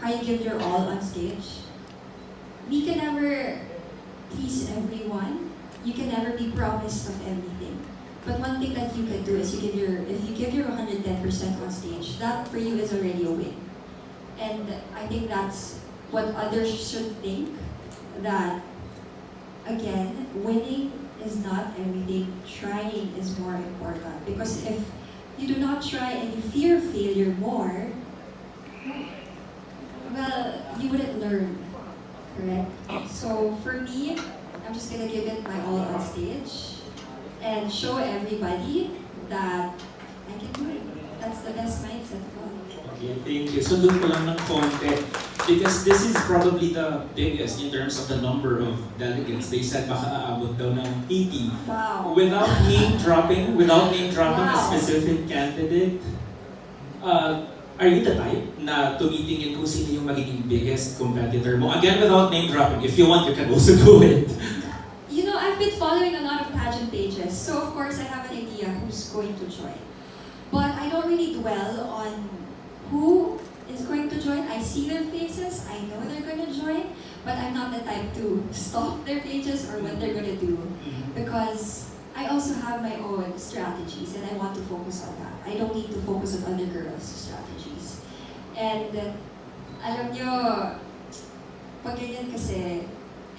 how you give your all on stage. We can never please everyone. You can never be promised of everything. But one thing that you can do is if you give your 110% on stage, that for you is already a win. And I think that's what others should think, that again, winning is not everything. Trying is more important. Because if you do not try and you fear failure more, well, you wouldn't learn, correct? So for me, I'm just gonna give it my all on stage and show everybody that I can do it. That's the best mindset of all. Okay, thank you. So doon ko lang ng konti. Because this is probably the biggest in terms of the number of delegates. They said baka aabot daw ng 80. Wow. Without name dropping a Wow. specific candidate, are you the type na tumitingin kung sino yung magiging biggest competitor mo? Again, without name dropping. If you want, you can also do it. You know, I've been following a lot of pageant pages, so of course I have an idea who's going to join. But I don't really dwell on who is going to join. I see their faces, I know they're going to join, but I'm not the type to stalk their pages or what they're going to do. Because I also have my own strategies and I want to focus on that. I don't need to focus on other girls' strategies. And alam nyo, pag ganyan kasi,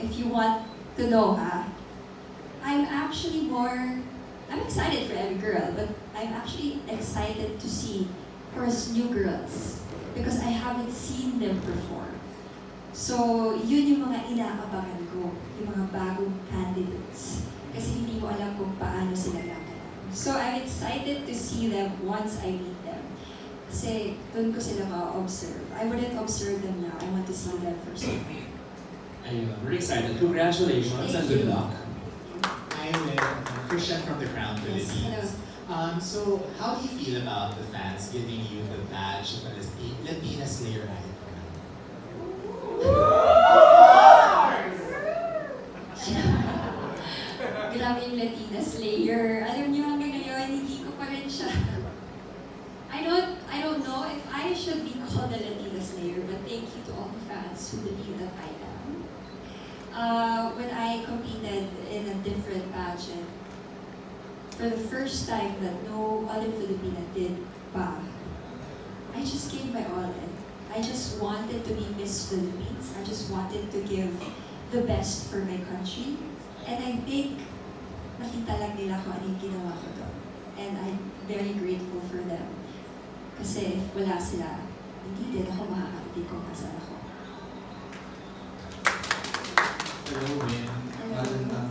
if you want to know, I'm excited for every girl, but I'm actually excited to see first new girls because I haven't seen them perform. So, yun yung mga inaabangan ko, yung mga bagong candidates. Kasi hindi ko alam kung paano sila gagalaw. So, I'm excited to see them once I meet them. Kasi doon ko sila ma-observe. I wouldn't observe them now. I want to see them first. Ayun, we're excited. Congratulations and good luck. Hi, I'm Christian from the Crown Yes, Philippines. So, how do you feel about the fans giving you the badge of a Latina Slayer icon? Grabe yung Latina Slayer. Alam niyo, hanggang ngayon, hindi ko pa rin siya. I don't know if I should be called a Latina Slayer, but thank you to all the fans who believe that I am. When I competed in a different pageant, for the first time that no other Filipina did pa, I just gave my all in. I just wanted to be Miss Philippines. I just wanted to give the best for my country. And I think nakita lang nila kung ano yung ginawa ko doon. And I'm very grateful for them. Kasi if wala sila, hindi din ako makakarating kung nasaan ako. Hello, Win. Hello.